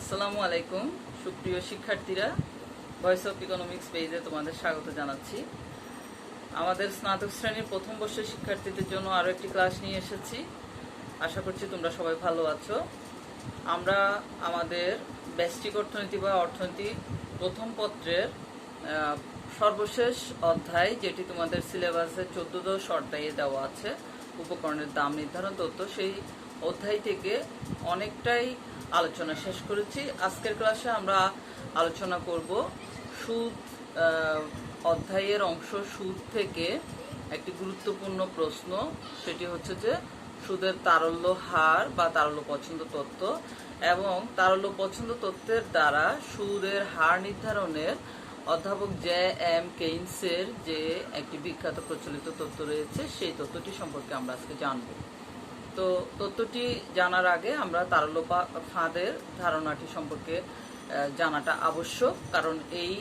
আসসালামু আলাইকুম সুপ্রিয় শিক্ষার্থীরা, ভয়েস অফ ইকোনমিক্স পেজে তোমাদের স্বাগত জানাচ্ছি। আমাদের স্নাতক শ্রেণীর প্রথম বর্ষের শিক্ষার্থীদের জন্য আরও একটি ক্লাস নিয়ে এসেছি। আশা করছি তোমরা সবাই ভালো আছো। আমরা আমাদের ব্যষ্টিক অর্থনীতি বা অর্থনীতি প্রথম পত্রের সর্বশেষ অধ্যায়, যেটি তোমাদের সিলেবাসে 14 অধ্যায়ে দেওয়া আছে, উপকরণের দাম নির্ধারণ তথ্য, সেই অধ্যায় থেকে অনেকটাই আলোচনা শেষ করেছি। আজকের ক্লাসে আমরা আলোচনা করব সুদ অধ্যায়ের অংশ সুদ থেকে একটি গুরুত্বপূর্ণ প্রশ্ন, সেটি হচ্ছে যে সুদের তারল্য হার বা তারল্য পছন্দ তত্ত্ব এবং তারল্য পছন্দ তত্ত্বের দ্বারা সুদের হার নির্ধারণের অধ্যাপক জে এম কেইনসের যে একটি বিখ্যাত প্রচলিত তত্ত্ব রয়েছে, সেই তত্ত্বটি সম্পর্কে আমরা আজকে জানব। তো তত্ত্বটি জানার আগে আমরা তারল্য ফাঁদের ধারণাটি সম্পর্কে জানাটা আবশ্যক, কারণ এই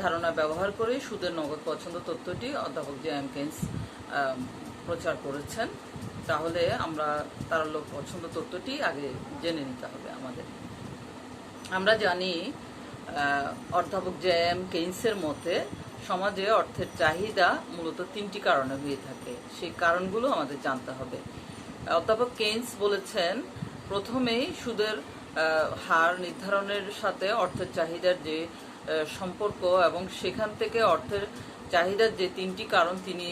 ধারণা ব্যবহার করে সুদের নগদ পছন্দ তত্ত্বটি অধ্যাপক জে এম কেইনস প্রচার করেছেন। তাহলে আমরা তারল্য পছন্দ তত্ত্বটি আগে জেনে নিতে হবে আমাদের। আমরা জানি অধ্যাপক জে এম কেইনসের মতে সমাজে অর্থের চাহিদা মূলত 3টি কারণে হয়ে থাকে। সেই কারণগুলো আমাদের জানতে হবে। অধ্যাপক কেইনস বলেছেন, প্রথমেই সুদের হার নির্ধারণের সাথে অর্থের চাহিদার যে সম্পর্ক এবং সেখান থেকে অর্থের চাহিদার যে 3টি কারণ তিনি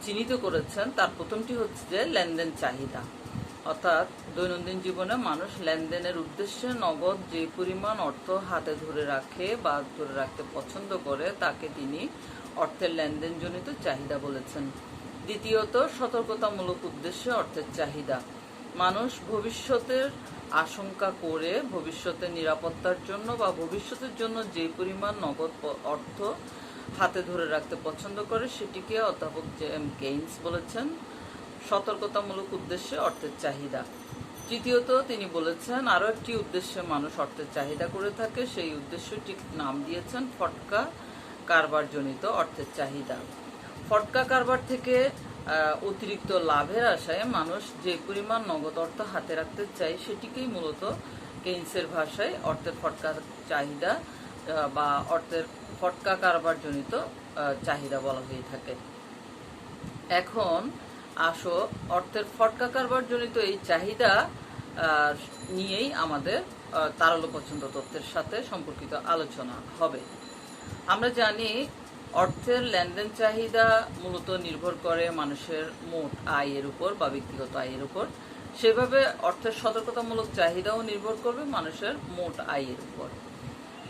চিহ্নিত করেছেন, তার প্রথমটি হচ্ছে যে লেনদেন চাহিদা। অর্থাৎ দৈনন্দিন জীবনে মানুষ লেনদেনের উদ্দেশ্যে নগদ যে পরিমাণ অর্থ হাতে ধরে রাখে বা ধরে রাখতে পছন্দ করে, তাকে তিনি অর্থের লেনদেনজনিত চাহিদা বলেছেন। দ্বিতীয়ত, সতর্কতামূলক উদ্দেশ্যে অর্থের চাহিদা। মানুষ ভবিষ্যতের আশঙ্কা করে ভবিষ্যতের নিরাপত্তার জন্য বা ভবিষ্যতের জন্য যে পরিমাণ নগদ অর্থ হাতে ধরে রাখতে পছন্দ করে, সেটিকে অধ্যাপক জে এম কেইনস বলেছেন সতর্কতামূলক উদ্দেশ্যে অর্থের চাহিদা। তৃতীয়ত, তিনি বলেছেন আরও একটি উদ্দেশ্যে মানুষ অর্থের চাহিদা করে থাকে, সেই উদ্দেশ্যটি নাম দিয়েছেন ফটকা কারবারজনিত অর্থের চাহিদা। ফটকা কারবার থেকে অতিরিক্ত লাভের আশায় মানুষ যে পরিমাণ নগদ অর্থ হাতে রাখতে চায়, সেটিকেই মূলত কেইনসের ভাষায় অর্থের ফটকা চাহিদা বা অর্থের ফটকা কারবারজনিত চাহিদা বলা হয়ে থাকে। এখন আসো অর্থের ফটকা কারবারজনিত এই চাহিদা নিয়েই আমাদের তারল্য পছন্দ তত্ত্বের সাথে সম্পর্কিত আলোচনা হবে। আমরা জানি অর্থের লেনদেন চাহিদা মূলত নির্ভর করে মানুষের মোট আয়ের উপর বা ব্যক্তিগত আয়ের উপর। সেভাবে অর্থের সতর্কতামূলক চাহিদাও নির্ভর করবে মানুষের মোট আয়ের উপর।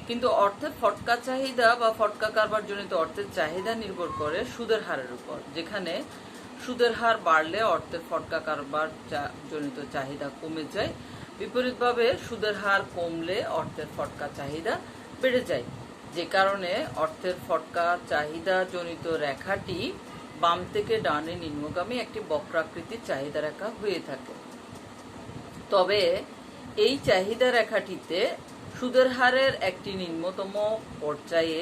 কিন্তু অর্থের ফটকা চাহিদা বা ফটকা কারবারজনিত অর্থের চাহিদা নির্ভর করে সুদের হারের উপর, যেখানে সুদের হার বাড়লে অর্থের ফটকা কারবার জনিত চাহিদা কমে যায়। বিপরীতভাবে সুদের হার কমলে অর্থের ফটকা চাহিদা বেড়ে যায়, যে কারণে অর্থের ফটকা চাহিদা জনিত রেখাটি বাম থেকে ডানে নিম্নগামী একটি বক্রাকৃতির চাহিদা রেখা হয়ে থাকে। তবে এই চাহিদা রেখাটিতে সুদের হারের একটি নিম্নতম পর্যায়ে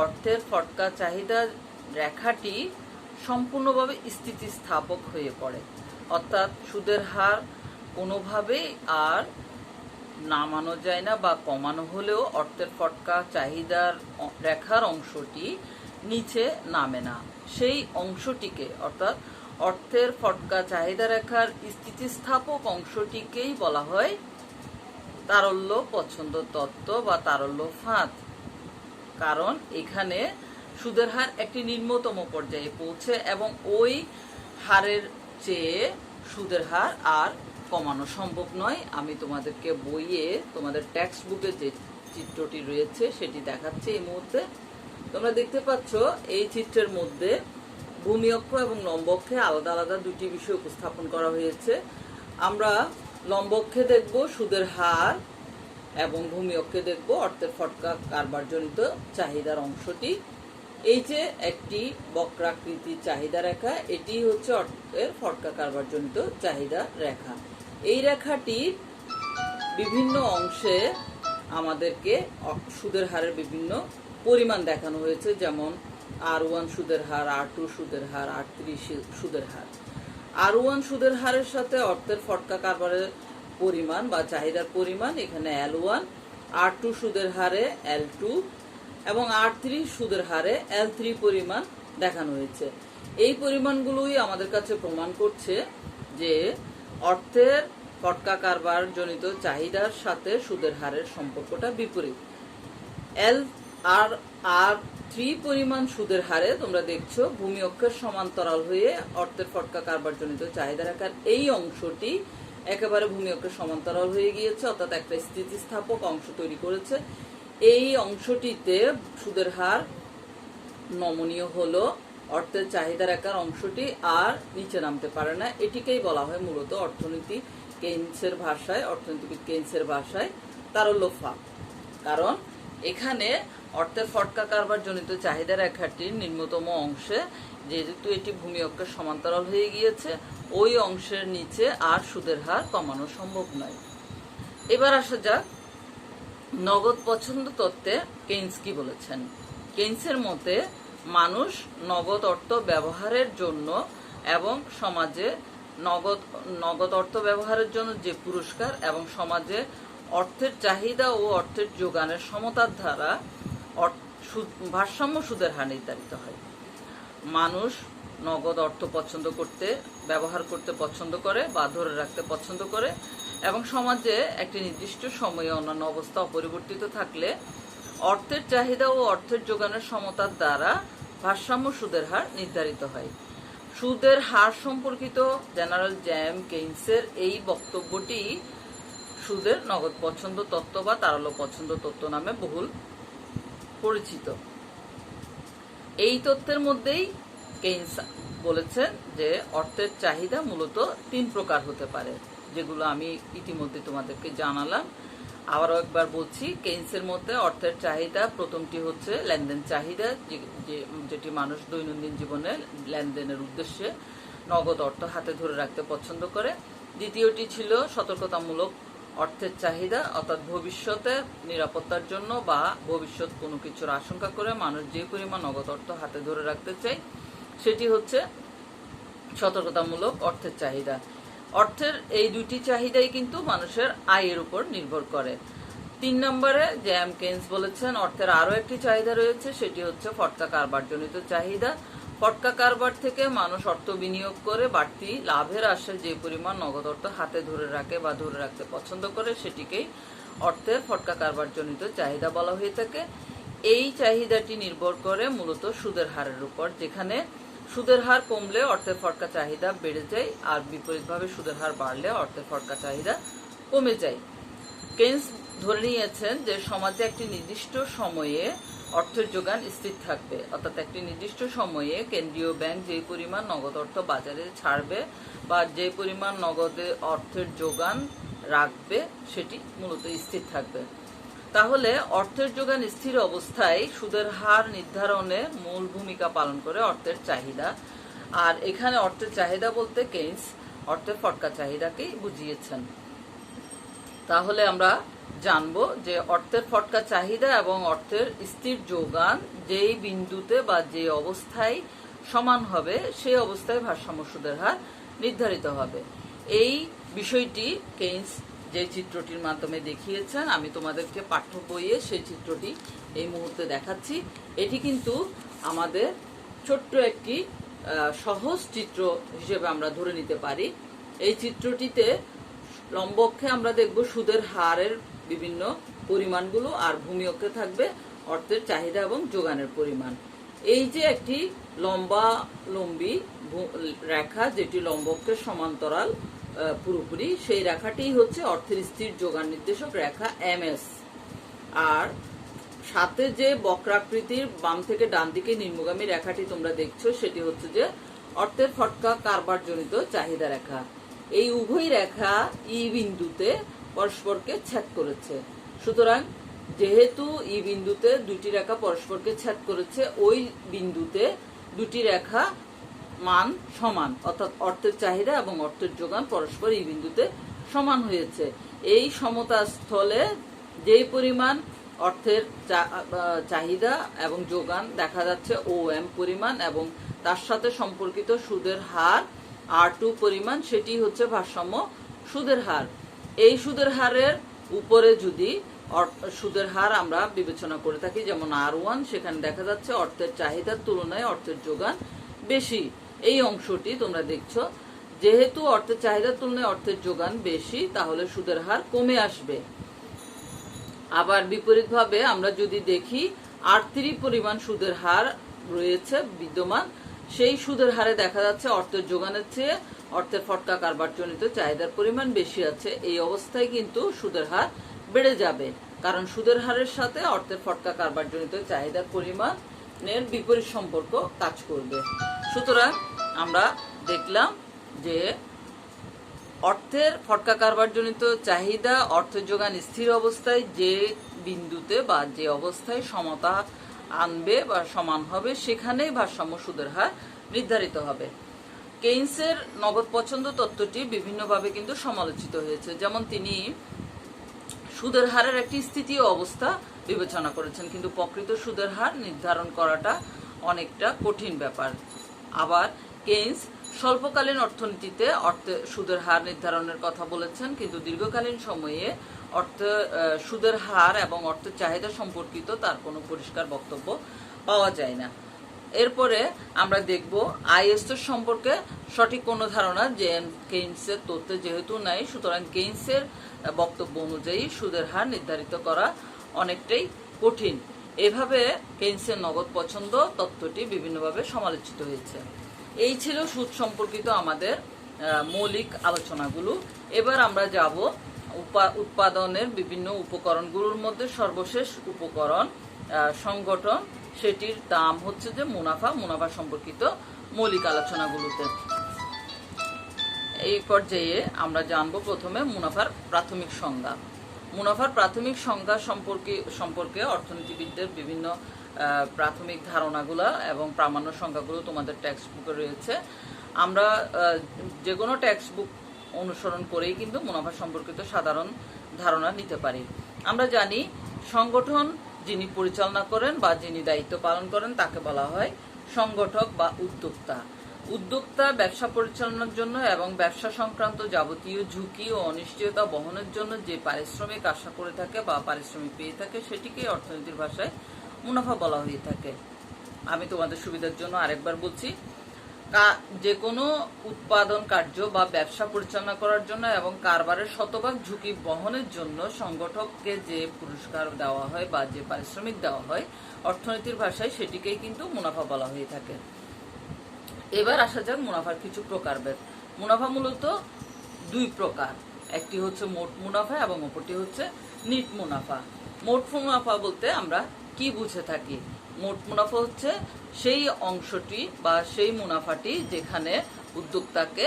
অর্থের ফটকা চাহিদা রেখাটি সম্পূর্ণভাবে স্থিতিস্থাপক হয়ে পড়ে। অর্থাৎ সুদের হার কোনোভাবেই আর নামানো যায় না বা কমানো হলেও অর্থের ফটকা চাহিদার রেখার অংশটি নিচে নামে না। সেই অংশটিকে অর্থাৎ অর্থের ফটকা চাহিদা রেখার স্থিতিস্থাপক অংশটিকেই বলা হয় তারল্য পছন্দ তত্ত্ব বা তারল্য ফাঁদ। কারণ এখানে সুদের হার একটি নিম্নতম পর্যায়ে পৌঁছে এবং ওই হারের চেয়ে সুদের হার আর কমানো সম্ভব নয়। আমি তোমাদেরকে বইয়ে তোমাদের টেক্সট বুকে যে চিত্রটি রয়েছে সেটি দেখাচ্ছি এই মুহূর্তে। তোমরা দেখতে পাচ্ছ এই চিত্রের মধ্যে ভূমি অক্ষ এবং লম্ব অক্ষে আলাদা আলাদা দুটি বিষয় উপস্থাপন করা হয়েছে। আমরা লম্ব অক্ষে দেখব সুদের হার এবং ভূমি অক্ষে দেখব অর্থের ফটকা কারবারজনিত চাহিদার অংশটি। এই যে একটি বক্রাকৃতি চাহিদা রেখা, এটি হচ্ছে অর্থের ফটকা কারবারজনিত চাহিদা রেখা। এই রেখাটির বিভিন্ন অংশে আমাদেরকে সুদের হারের বিভিন্ন পরিমাণ দেখানো হয়েছে, যেমন R1 সুদের হার, R2 সুদের হার, R3 সুদের হার। R1 সুদের হারের সাথে অর্থের ফটকা কারবারের পরিমাণ বা চাহিদার পরিমাণ এখানে L1, R2 সুদের হারে L2 এবং R3 সুদের হারে L3 পরিমাণ দেখানো হয়েছে। এই পরিমাণগুলোই আমাদের কাছে প্রমাণ করছে যে অর্থের ফটকা কারবার জনিত চাহিদার সাথে সুদের হারের সম্পর্কটা বিপরীত। R3 পরিমাণ সুদের হারে তোমরা দেখছো ভূমি অক্ষের সমান্তরাল হয়ে অর্থের ফটকা কারবার জনিত চাহিদা রেখার এই অংশটি একেবারে ভূমি অক্ষের সমান্তরাল হয়ে গিয়েছে, অর্থাৎ একটা স্থিতিস্থাপক অংশ তৈরি করেছে। এই অংশটিতে সুদের হার নমনীয় হলো, অর্থের চাহিদা রেখার অংশটি আর নিচে নামতে পারে না। এটিকেই বলা হয় মূলত অর্থনীতি কেইনসের ভাষায়, অর্থনীতিবিদ কেইনসের ভাষায় তারল্য ফাঁক। কারণ এখানে অর্থের ফটকা কারবার জনিত চাহিদা রেখাটির নিম্নতম অংশে যেহেতু এটি ভূমি অক্ষের সমান্তরাল হয়ে গিয়েছে, ওই অংশের নিচে আর সুদের হার কমানো সম্ভব নয়। এবার আসা যাক নগদ পছন্দ তত্ত্বে কেইনস কি বলেছেন। কেইনসের মতে মানুষ নগদ অর্থ ব্যবহারের জন্য এবং সমাজে নগদ অর্থ ব্যবহারের জন্য যে পুরস্কার এবং সমাজে অর্থের চাহিদা ও অর্থের যোগানের সমতার দ্বারা ভারসাম্য সুদের হার নির্ধারিত হয়। মানুষ নগদ অর্থ ব্যবহার করতে পছন্দ করে বা ধরে রাখতে পছন্দ করে, এবং সমাজে একটি নির্দিষ্ট সময়ে অন্যান্য অবস্থা অপরিবর্তিত থাকলে অর্থের চাহিদা ও অর্থের যোগানের সমতার দ্বারা ভারসাম্য সুদের হার নির্ধারিত হয়। সুদের হার সম্পর্কিত জেনারেল জেম কেইনসের এই বক্তব্যটি সুদের নগদ পছন্দ তত্ত্ব বা তারল্য পছন্দ তত্ত্ব নামে বহুল পরিচিত। এই তত্ত্বের মধ্যেই কেইনস বলেছেন যে অর্থের চাহিদা মূলত 3 প্রকার হতে পারে, যেগুলো আমি ইতিমধ্যে তোমাদেরকে জানালাম। আবারও একবার বলছি, কেইনসের মধ্যে অর্থের চাহিদা প্রথমটি হচ্ছে লেনদেন চাহিদা, যেটি মানুষ দৈনন্দিন জীবনে লেনদেনের উদ্দেশ্যে নগদ অর্থ হাতে ধরে রাখতে পছন্দ করে। দ্বিতীয়টি ছিল সতর্কতামূলক অর্থের চাহিদা, অর্থাৎ ভবিষ্যতে নিরাপত্তার জন্য বা ভবিষ্যৎ কোনো কিছুর আশঙ্কা করে মানুষ যে পরিমাণ নগদ অর্থ হাতে ধরে রাখতে চায় সেটি হচ্ছে সতর্কতামূলক অর্থের চাহিদা। অর্থের এই দুটি চাহিদাই কিন্তু মানুষের আয়ের উপর নির্ভর করে। 3 নম্বরে জেম কেইনস বলেছেন অর্থের আরো একটি চাহিদা রয়েছে, সেটি হচ্ছে ফটকা কারবার জনিত চাহিদা। ফটকা কারবার থেকে মানুষ অর্থ বিনিয়োগ করে বাড়তি লাভের আশায় যে পরিমাণ নগদ অর্থ হাতে ধরে রাখে বা ধরে রাখতে পছন্দ করে সেটিকেই অর্থের ফটকা কারবার জনিত চাহিদা বলা হয়ে থাকে। এই চাহিদাটি নির্ভর করে মূলত সুদের হারের উপর, যেখানে সুদের হার কমলে অর্থের ফটকা চাহিদা বেড়ে যায়, আর বিপরীতভাবে সুদের হার বাড়লে অর্থের ফটকা চাহিদা কমে যায়। কেইনস ধরে নিয়েছেন যে সমাজে একটি নির্দিষ্ট সময়ে অর্থের যোগান স্থির থাকবে, অর্থাৎ একটি নির্দিষ্ট সময়ে কেন্দ্রীয় ব্যাংক যে পরিমাণ নগদ অর্থ বাজারে ছাড়বে বা যে পরিমাণ নগদে অর্থের যোগান রাখবে সেটি মূলত স্থির থাকবে। তাহলে অর্থের যোগান স্থির অবস্থায় সুদের হার নির্ধারণে মূল ভূমিকা পালন করে অর্থের চাহিদা। আর এখানে অর্থের চাহিদা বলতে কেইনস অর্থের ফটকা চাহিদাকেই বুঝিয়েছেন। তাহলে আমরা জানবো যে অর্থের ফটকা চাহিদা এবং অর্থের স্থির যোগান যেই বিন্দুতে বা যে অবস্থায় সমান হবে সেই অবস্থায় ভারসাম্য সুদের হার নির্ধারিত হবে। এই বিষয়টি কেইনস যে চিত্রটির মাধ্যমে দেখিয়েছেন, আমি তোমাদেরকে পাঠ্য বইয়ে সেই চিত্রটি এই মুহূর্তে দেখাচ্ছি। এটি কিন্তু আমাদের ছোট্ট একটি সহজ চিত্র হিসেবে আমরা ধরে নিতে পারি। এই চিত্রটিতে লম্ব অক্ষে আমরা দেখব সুদের হারের বিভিন্ন পরিমাণগুলো, আর ভূমি অক্ষে থাকবে অর্থের চাহিদা এবং যোগানের পরিমাণ। এই যে একটি লম্বি রেখা যেটি লম্ব অক্ষের সমান্তরাল পুরোপুরি, সেই রেখাটি হচ্ছে অর্থের স্থির যোগান নির্দেশক রেখা MS। আর সাথে যে বক্রাকৃতির বাম থেকে ডান দিকে নিম্নগামী রেখাটি তোমরা দেখছো সেটি হচ্ছে যে অর্থের ফটকা কারবার জনিত চাহিদা রেখা। এই উভয় রেখা ই বিন্দুতে পরস্পরকে ছেদ করেছে। সুতরাং যেহেতু ই বিন্দুতে দুটি রেখা পরস্পরকে ছেদ করেছে, ওই বিন্দুতে দুটি রেখা মান সমান, অর্থাৎ অর্থের চাহিদা এবং অর্থের যোগান পরস্পর এই বিন্দুতে সমান হয়েছে। এই সমতা স্থলে যেই পরিমাণ অর্থের চাহিদা এবং যোগান দেখা যাচ্ছে OM পরিমাণ এবং তার সাথে সম্পর্কিত সুদের হার R2 পরিমাণ, সেটি হচ্ছে ভারসাম্য সুদের হার। এই সুদের হারের উপরে যদি সুদের হার আমরা বিবেচনা করে থাকি, যেমন R1, সেখানে দেখা যাচ্ছে অর্থের চাহিদার তুলনায় অর্থের যোগান বেশি। এই অংশটি তোমরা দেখছো, যেহেতু অর্থের চাহিদার তুলনায় অর্থের যোগান বেশি, তাহলে সুদের হার কমে আসবে। আবার বিপরীতভাবে আমরা যদি দেখি R3 পরিমাণ সুদের হার রয়েছে বিদ্যমান, সেই সুদের হারে দেখা যাচ্ছে অর্থের যোগানের চেয়ে অর্থের ফটকা কারবারজনিত চাহিদার পরিমাণ বেশি আছে। এই অবস্থায় কিন্তু সুদের হার বেড়ে যাবে, কারণ সুদের হারের সাথে অর্থের ফটকা কারবারজনিত চাহিদার পরিমাণের বিপরীত সম্পর্ক কাজ করবে। সুতরাং আমরা দেখলাম যে অর্থের ফটকা কারবারজনিত চাহিদা অর্থের যোগান স্থির অবস্থায় যে বিন্দুতে বা যে অবস্থায় সমতা আনবে বা সমান হবে, সেখানেই ভারসাম্য সুদের হার নির্ধারিত হবে। কেইনসের নগদ পছন্দ তত্ত্বটি বিভিন্নভাবে কিন্তু সমালোচিত হয়েছে। যেমন তিনি সুদের হারের একটি স্থিতি অবস্থা বিবেচনা করেছেন, কিন্তু প্রকৃত সুদের হার নির্ধারণ করাটা অনেকটা কঠিন ব্যাপার। আবার কেইনস স্বল্পকালীন অর্থনীতিতে সুদের হার নির্ধারণের কথা বলেছেন, কিন্তু দীর্ঘকালীন সময়ে সুদের হার এবং অর্থের চাহিদা সম্পর্কিত তার কোনো পরিষ্কার বক্তব্য পাওয়া যায় না। এরপরে আমরা দেখব আইএসএর সম্পর্কে সঠিক কোনো ধারণা যে কেইনসের তথ্যে যেহেতু নাই, সুতরাং কেইনসের বক্তব্য অনুযায়ী সুদের হার নির্ধারিত করা অনেকটাই কঠিন। এভাবে কেইনসের নগদ পছন্দ তত্ত্বটি বিভিন্নভাবে সমালোচিত হয়েছে। এই ছিল সুদ সম্পর্কিত আমাদের মৌলিক আলোচনাগুলো। এবার আমরা যাব উৎপাদনের বিভিন্ন উপকরণগুলোর মধ্যে সর্বশেষ উপকরণ সংগঠন, সেটির দাম হচ্ছে যে মুনাফা সম্পর্কিত মৌলিক আলোচনাগুলোতে। এই পর্যায়ে আমরা জানবো প্রথমে মুনাফার প্রাথমিক সংজ্ঞা। মুনাফার প্রাথমিক সংজ্ঞা সম্পর্কে অর্থনীতিবিদদের বিভিন্ন প্রাথমিক ধারণাগুলো এবং প্রামাণ্য সংজ্ঞাগুলো তোমাদের টেক্সট বুকে রয়েছে। আমরা যে কোনো টেক্সট বুক অনুসরণ করেই কিন্তু মুনাফা সম্পর্কিত সাধারণ ধারণা নিতে পারি। আমরা জানি সংগঠন যিনি পরিচালনা করেন বা যিনি দায়িত্ব পালন করেন তাকে বলা হয় সংগঠক বা উদ্যোক্তা। উদ্যোক্তা ব্যবসা পরিচালনার জন্য এবং ব্যবসা সংক্রান্ত যাবতীয় ঝুঁকি ও অনিশ্চয়তা বহনের জন্য যে পারিশ্রমিক আশা করে থাকে বা পারিশ্রমিক পেয়ে থাকে, সেটিকে অর্থনীতির ভাষায় মুনাফা বলা হয়ে থাকে। আমি তোমাদের সুবিধার জন্য আরেকবার বলছি, যে কোনো উৎপাদন কার্য বা ব্যবসা পরিচালনা করার জন্য এবং কারবারের শতভাগ ঝুঁকি বহনের জন্য সংগঠককে যে পুরস্কার দেওয়া হয় বা যে পারিশ্রমিক দেওয়া হয়, অর্থনীতির ভাষায় সেটিকেই কিন্তু মুনাফা বলা হয়ে থাকে। এবার আসা যাক মুনাফার কিছু প্রকারভেদ। মুনাফা মূলত দুই প্রকার, একটি হচ্ছে মোট মুনাফা এবং অপরটি হচ্ছে নিট মুনাফা। মোট মুনাফা বলতে আমরা কি বুঝে থাকি? মোট মুনাফা হচ্ছে সেই অংশটি বা সেই মুনাফাটি যেখানে উদ্যোক্তাকে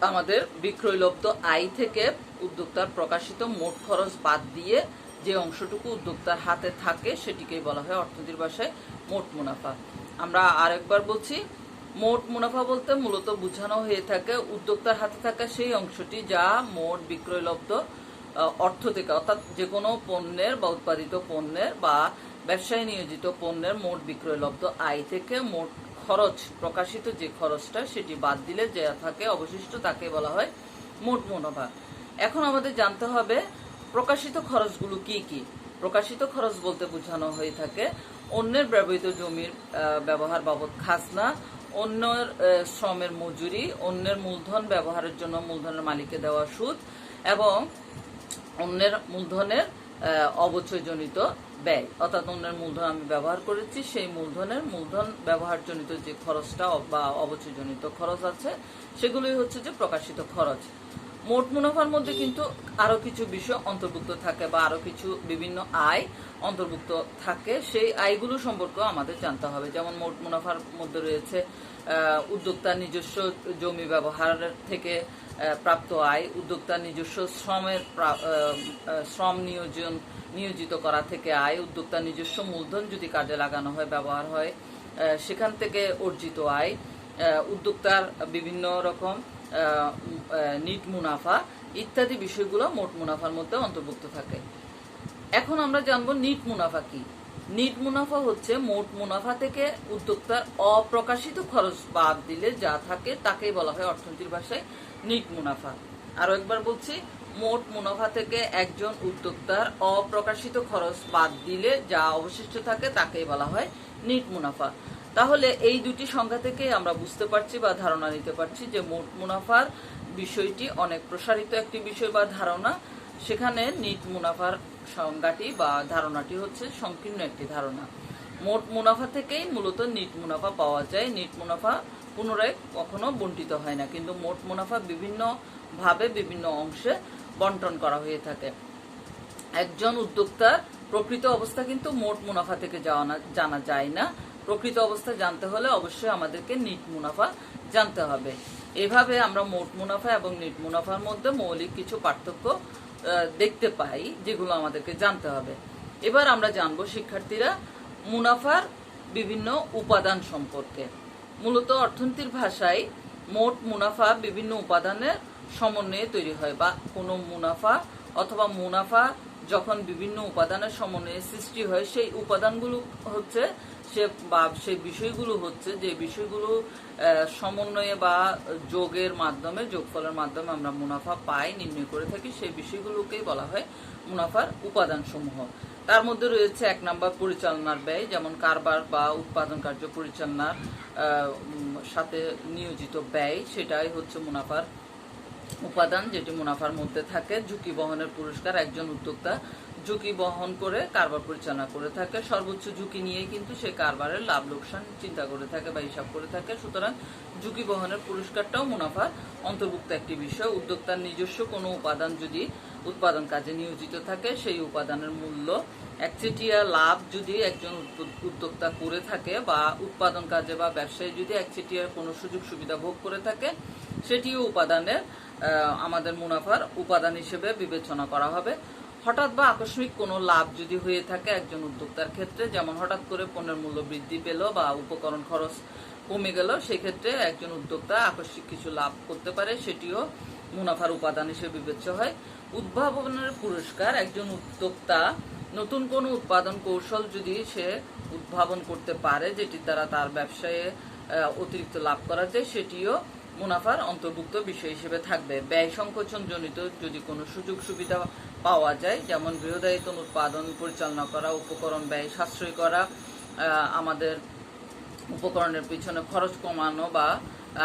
আমাদের বিক্রয়লব্ধ আয় থেকে উদ্যোক্তার প্রকাশিত মোট খরচ বাদ দিয়ে যে অংশটুকু উদ্যোক্তার হাতে থাকে, সেটিকেই বলা হয় অর্থনীতির ভাষায় মোট মুনাফা। আমরা আরেকবার বলছি, মোট মুনাফা বলতে মূলত বোঝানো হয়ে থাকে উদ্যোক্তার হাতে থাকা সেই অংশটি যা মোট বিক্রয়লব্ধ অর্থ থেকে, অর্থাৎ যে কোনো পণ্যের বা উৎপাদিত পণ্যের বা ব্যবসায় নিয়োজিত পণ্যের মোট বিক্রয়লব্ধ আয় থেকে মোট খরচ, প্রকাশিত যে খরচটা সেটি বাদ দিলে যে থাকে অবশিষ্ট, তাকে বলা হয় মোট মুনাফা। এখন আমাদের জানতে হবে প্রকাশিত খরচগুলো কি কি। প্রকাশিত খরচ বলতে বোঝানো হয়ে থাকে অন্যের ব্যবহৃত জমির ব্যবহার বাবদ খাজনা, অন্যের শ্রমের মজুরি, অন্যের মূলধন ব্যবহারের জন্য মূলধনের মালিককে দেওয়া সুদ এবং অন্যের মূলধনের অবচয়জনিত ব্যয়। অর্থাৎ অন্যের মূলধন আমি ব্যবহার করেছি, সেই মূলধন ব্যবহারজনিত যে খরচটা বা অবচয়জনিত খরচ আছে, সেগুলোই হচ্ছে যে প্রকাশিত খরচ। মোট মুনাফার মধ্যে কিন্তু আরো কিছু বিষয় অন্তর্ভুক্ত থাকে বা আরো কিছু বিভিন্ন আয় অন্তর্ভুক্ত থাকে, সেই আয়গুলো সম্পর্কে আমাদের জানতে হবে। যেমন মোট মুনাফার মধ্যে রয়েছে উদ্যোক্তার নিজস্ব জমি ব্যবহারের থেকে প্রাপ্ত আয়, উদ্যোক্তার নিজস্ব শ্রম নিয়োজিত করা থেকে আয়, উদ্যোক্তার নিজস্ব মূলধন যদি কাজে লাগানো হয়, ব্যবহার হয়, সেখান থেকে অর্জিত আয়, উদ্যোক্তার বিভিন্ন রকম নিট মুনাফা ইত্যাদি বিষয়গুলো মোট মুনাফার মধ্যে অন্তর্ভুক্ত থাকে। এখন আমরা জানবো নিট মুনাফা কি। নিট মুনাফা হচ্ছে মোট মুনাফা থেকে উদ্যোক্তার অপ্রকাশিত খরচ বাদ দিলে যা থাকে তাকেই বলা হয় অর্থনীতির ভাষায় নিট মুনাফা। আরো একবার বলছি, মোট মুনাফা থেকে একজন উদ্যোক্তার অপ্রকাশিত খরচ বাদ দিলে যা অবশিষ্ট থাকে তাকেই বলা হয় নিট মুনাফা। তাহলে এই দুটি সংখ্যা থেকে আমরা বুঝতে পারছি বা ধারণা নিতে পারছি যে মোট মুনাফার বিষয়টি অনেক প্রসারিত একটি বিষয় বা ধারণা। সেখানে নিট মুনাফার সংজ্ঞাটি বা ধারণাটি হচ্ছে সংকীর্ণ একটি ধারণা। মোট মুনাফা থেকেই মূলত নিট মুনাফা পাওয়া যায়। নিট মুনাফা পুনরায় কখনো বণ্টিত হয় না, কিন্তু মোট মুনাফা বিভিন্ন ভাবে বিভিন্ন অংশে বন্টন করা হয়ে থাকে। একজন উদ্যোক্তার প্রকৃত অবস্থা কিন্তু মোট মুনাফা থেকে জানা যায় না। প্রকৃত অবস্থা জানতে হলে অবশ্যই আমাদেরকে নিট মুনাফা জানতে হবে। এভাবে আমরা মোট মুনাফা এবং নিট মুনাফার মধ্যে মৌলিক কিছু পার্থক্য দেখতে পাই, যেগুলো আমাদেরকে জানতে হবে। এবার আমরা জানবো শিক্ষার্থীরা মুনাফার বিভিন্ন উপাদান সম্পর্কে। মূলত অর্থনীতির ভাষায় মোট মুনাফা বিভিন্ন উপাদানের সমন্বয়ে তৈরি হয়, বা কোনো মুনাফা অথবা মুনাফা যখন বিভিন্ন উপাদানের সমন্বয়ে সৃষ্টি হয়, সেই উপাদানগুলো হচ্ছে সেই বিষয়গুলো হচ্ছে যে বিষয়গুলো সমন্বয়ে বা যোগের মাধ্যমে, যোগফলের মাধ্যমে আমরা মুনাফা পাই, নির্ণয় করে থাকি। সেই বিষয়গুলোকেই বলা হয় মুনাফার উপাদান সমূহ। তার মধ্যে রয়েছে 1 নম্বর পরিচালনার ব্যয়, যেমন কারবার বা উৎপাদন কার্য পরিচালনার সাথে নিয়োজিত ব্যয়, সেটাই হচ্ছে মুনাফার উপাদান, যেটি মুনাফার মধ্যে থাকে। ঝুঁকি বহনের পুরস্কার, একজন উদ্যোক্তা ঝুঁকি বহন করে কারবার পরিচালনা করে থাকে। সর্বোচ্চ ঝুঁকি নিয়ে কিন্তু সে কারবারের লাভ লোকসান চিন্তা করে থাকে বা হিসাব করে থাকে। সুতরাং ঝুঁকি বহনের পুরস্কারটাও মুনাফার অন্তর্ভুক্ত একটি বিষয়। উদ্যোক্তার নিজস্ব কোনো উপাদান যদি উৎপাদন কাজে নিয়োজিত থাকে, সেই উপাদানের মূল্য একচেটিয়া লাভ যদি একজন উদ্যোক্তা করে থাকে, বা উৎপাদন কাজে বা ব্যবসায় যদি একচেটিয়া কোনো সুযোগ সুবিধা ভোগ করে থাকে, সেটিও উপাদানের আমাদের মুনাফার উপাদান হিসেবে বিবেচনা করা হবে। হঠাৎ বা আকস্মিক কোনো লাভ যদি হয়ে থাকে একজন উদ্যোক্তার ক্ষেত্রে, যেমন হঠাৎ করে পণ্যের মূল্য বৃদ্ধি পেল বা উপকরণ খরচ কমে গেল, সেক্ষেত্রে একজন উদ্যোক্তা আকস্মিক কিছু লাভ করতে পারে, সেটিও মুনাফার উপাদান হিসেবে বিবেচ্য হয়। উদ্ভাবনের পুরস্কার, একজন উদ্যোক্তা নতুন কোনো উৎপাদন কৌশল যদি সে উদ্ভাবন করতে পারে, যেটির দ্বারা তার ব্যবসায়ে অতিরিক্ত লাভ করা যায়, সেটিও মুনাফার অন্তর্ভুক্ত বিষয় হিসেবে থাকবে। ব্যয় সংকোচন জনিত যদি কোনো সুযোগ সুবিধা পাওয়া যায়, যেমন বৃহদায়তন উৎপাদন পরিচালনা করা, উপকরণ ব্যয় সাশ্রয় করা, আমাদের উপকরণের পিছনে খরচ কমানো, বা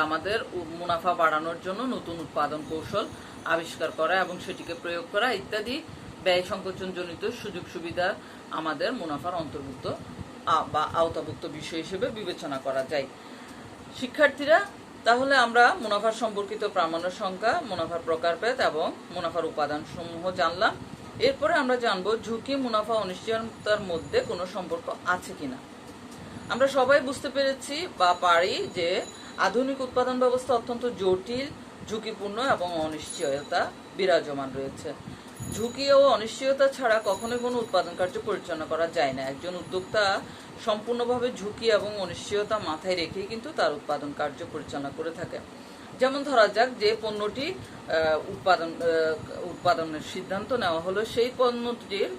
আমাদের মুনাফা বাড়ানোর জন্য নতুন উৎপাদন কৌশল আবিষ্কার করা এবং সেটিকে প্রয়োগ করা ইত্যাদি ব্যয় সংকোচন জনিত সুযোগ সুবিধা আমাদের মুনাফার অন্তর্ভুক্ত বা আওতাভুক্ত বিষয় হিসেবে বিবেচনা করা যায়। শিক্ষার্থীরা, তাহলে আমরা মুনাফার সম্পর্কিত প্রামাণ্য সংখ্যা, মুনাফার প্রকারভেদ এবং মুনাফার উপাদান সমূহ জানলাম। এরপরে আমরা জানবো ঝুঁকি, মুনাফা, অনিশ্চয়তার মধ্যে কোনো সম্পর্ক আছে কিনা। আমরা সবাই বুঝতে পেরেছি বা পারি যে আধুনিক উৎপাদন ব্যবস্থা অত্যন্ত জটিল, ঝুঁকিপূর্ণ এবং অনিশ্চয়তা বিরাজমান রয়েছে। ঝুঁকি ও অনিশ্চয়তা ছাড়া কখনোই কোনো উৎপাদন কার্য পরিচালনা করা যায় না। একজন উদ্যোক্তা সম্পূর্ণভাবে ঝুঁকি এবং অনিশ্চয়তা মাথায় রেখেই কিন্তু তার উৎপাদন কার্য পরিচালনা করে থাকে। যেমন ধরা যাক যে পণ্যটি উৎপাদনের সিদ্ধান্ত নেওয়া হলো, সেই পণ্যটির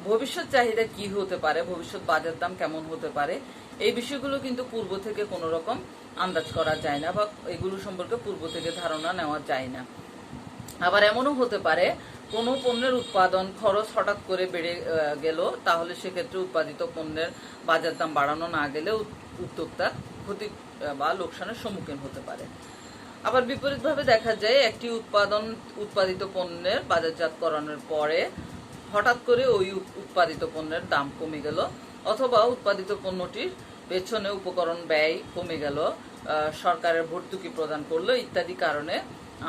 ভবিষ্যৎ চাহিদা কি হতে পারে, ভবিষ্যৎ বাজার দাম কেমন হতে পারে, এই বিষয়গুলো কিন্তু পূর্ব থেকে কোনো রকম আন্দাজ করা যায় না, বা এগুলো সম্পর্কে পূর্ব থেকে ধারণা নেওয়া যায় না। আবার এমনও হতে পারে কোনো পণ্যের উৎপাদন খরচ হঠাৎ করে বেড়ে গেল, তাহলে সেক্ষেত্রে উৎপাদিত পণ্যের বাজার দাম বাড়ানো না গেলে উদ্যোক্তা ক্ষতি বা লোকসানের সম্মুখীন হতে পারে। আবার বিপরীতভাবে দেখা যায় একটি উৎপাদিত পণ্যের বাজারজাতকরণের পরে হঠাৎ করে ওই উৎপাদিত পণ্যের দাম কমে গেল, অথবা উৎপাদিত পণ্যটির পেছনে উপকরণ ব্যয় কমে গেল, সরকারের ভর্তুকি প্রদান করলো ইত্যাদি কারণে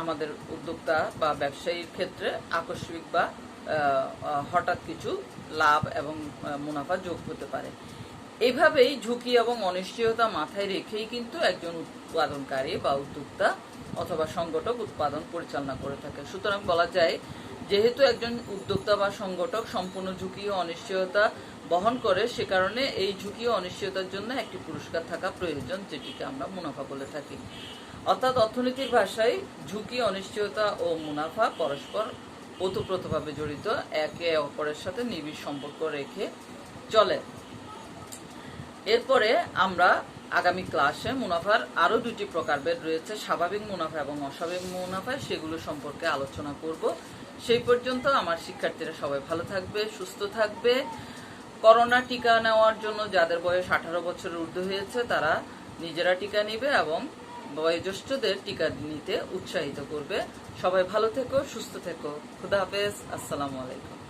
আমাদের উদ্যোক্তা বা ব্যবসায়ীর ক্ষেত্রে আকস্মিক বা হঠাৎ কিছু লাভ এবং মুনাফা যোগ হতে পারে। এইভাবেই ঝুঁকি এবং অনিশ্চয়তা মাথায় রেখেই কিন্তু একজন উৎপাদনকারী বা উদ্যোক্তা অথবা সংগঠক উৎপাদন পরিচালনা করে থাকে। সুতরাং বলা যায়, যেহেতু একজন উদ্যোক্তা বা সংগঠক সম্পূর্ণ ঝুঁকি ও অনিশ্চয়তা বহন করে, সে কারণে এই ঝুঁকি ও অনিশ্চয়তার জন্য একটি পুরস্কার থাকা প্রয়োজন, যেটিকে আমরা মুনাফা বলে থাকি। অর্থাৎ অর্থনীতির ভাষায় ঝুঁকি, অনিশ্চয়তা ও মুনাফা পরস্পর ওতপ্রোতভাবে জড়িত, একে অপরের সাথে নিবিড় সম্পর্ক রেখে চলে। এরপরে আমরা আগামী ক্লাসে মুনাফার আরো দুটি প্রকারভেদ রয়েছে, স্বাভাবিক মুনাফা এবং অস্বাভাবিক মুনাফা, সেগুলো সম্পর্কে আলোচনা করব। সেই পর্যন্ত আমার শিক্ষার্থীরা সবাই ভালো থাকবে, সুস্থ থাকবে। করোনা টিকা নেওয়ার জন্য যাদের বয়স 18 বছরের ঊর্ধ্ব হয়েছে তারা নিজেরা টিকা নেবে এবং বয়োজ্যেষ্ঠদের টিকা নিতে উৎসাহিত করবে। সবাই ভালো থেকো, সুস্থ থেকো। খুদা হাফেজ। আসসালামু আলাইকুম।